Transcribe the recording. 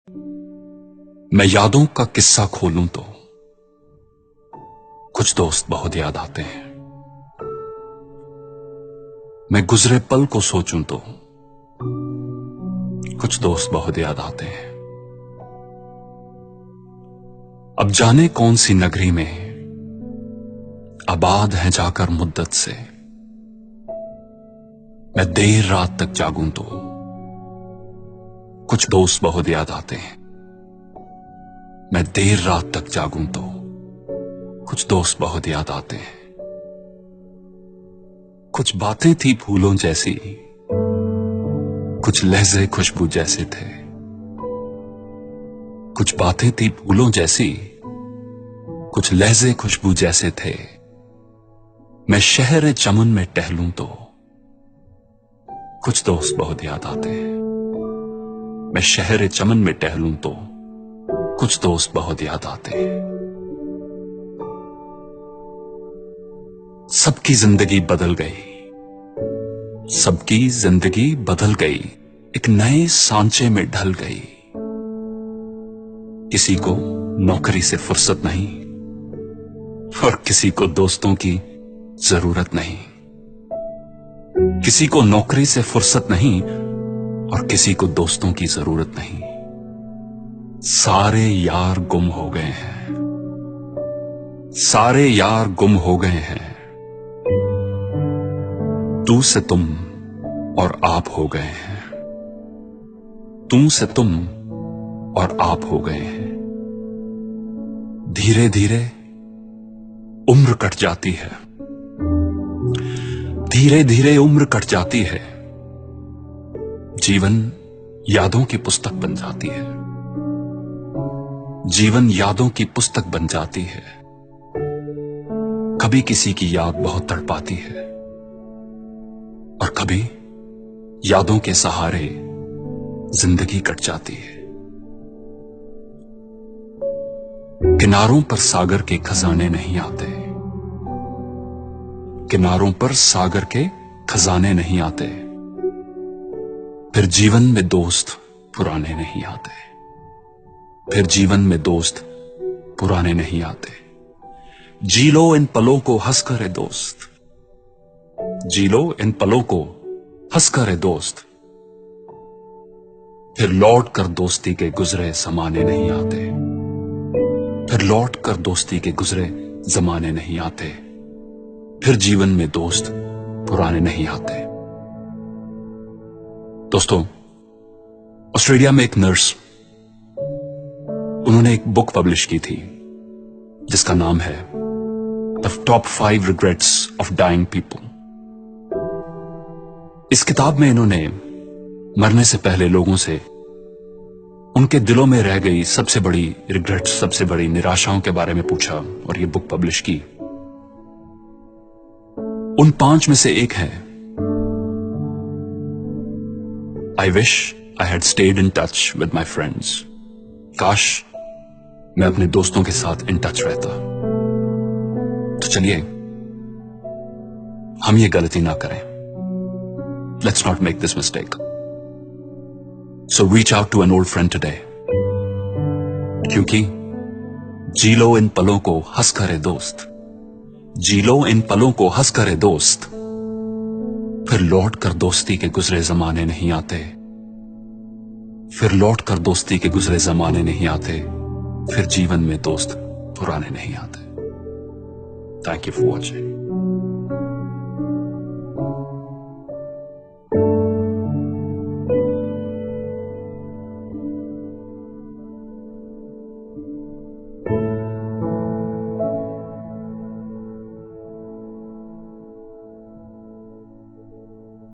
मैं यादों का किस्सा खोलूं तो कुछ दोस्त बहुत याद आते हैं। मैं गुजरे पल को सोचूं तो कुछ दोस्त बहुत याद आते हैं। अब जाने कौन सी नगरी में आबाद हैं जाकर मुद्दत से, मैं देर रात तक जागूं तो कुछ दोस्त बहुत याद आते हैं। मैं देर रात तक जागूं तो कुछ दोस्त बहुत याद आते हैं। कुछ बातें थी फूलों जैसी, कुछ लहजे खुशबू जैसे थे। कुछ बातें थी फूलों जैसी, कुछ लहजे खुशबू जैसे थे। मैं शहर चमन में टहलूं तो कुछ दोस्त बहुत याद आते हैं। मैं शहर चमन में टहलूं तो कुछ दोस्त बहुत याद आते हैं। सबकी जिंदगी बदल गई, सबकी जिंदगी बदल गई, एक नए सांचे में ढल गई। किसी को नौकरी से फुर्सत नहीं और किसी को दोस्तों की जरूरत नहीं। किसी को नौकरी से फुर्सत नहीं और किसी को दोस्तों की जरूरत नहीं। सारे यार गुम हो गए हैं, सारे यार गुम हो गए हैं। तू से तुम और आप हो गए हैं, तू से तुम और आप हो गए हैं। धीरे धीरे उम्र कट जाती है, धीरे धीरे उम्र कट जाती है। जीवन यादों की पुस्तक बन जाती है, जीवन यादों की पुस्तक बन जाती है। कभी किसी की याद बहुत तड़पाती है और कभी यादों के सहारे जिंदगी कट जाती है। किनारों पर सागर के खजाने नहीं आते, किनारों पर सागर के खजाने नहीं आते। फिर जीवन में दोस्त पुराने नहीं आते, फिर जीवन में दोस्त पुराने नहीं आते। जी लो इन पलों को हंसकर है दोस्त, जी लो इन पलों को हंसकर है दोस्त। फिर लौट कर दोस्ती के गुजरे जमाने नहीं आते, फिर लौट कर दोस्ती के गुजरे जमाने नहीं आते। फिर जीवन में दोस्त पुराने नहीं आते। दोस्तों, ऑस्ट्रेलिया में एक नर्स, उन्होंने एक बुक पब्लिश की थी जिसका नाम है the top 5 regrets of dying people. इस किताब में इन्होंने मरने से पहले लोगों से उनके दिलों में रह गई सबसे बड़ी रिग्रेट्स, सबसे बड़ी निराशाओं के बारे में पूछा और ये बुक पब्लिश की। उन 5 में से एक है, I wish I had stayed in touch with my friends. काश मैं अपने दोस्तों के साथ इन टच रहता। तो चलिए हम ये गलती ना करें। Let's not make this mistake. So reach out to an old friend today. क्योंकि जी लो इन पलों को हंस करे दोस्त, जी लो इन पलों को हंस करे दोस्त। फिर लौट कर दोस्ती के गुजरे जमाने नहीं आते, फिर लौट कर दोस्ती के गुजरे जमाने नहीं आते। फिर जीवन में दोस्त पुराने नहीं आते। Thank you for watching.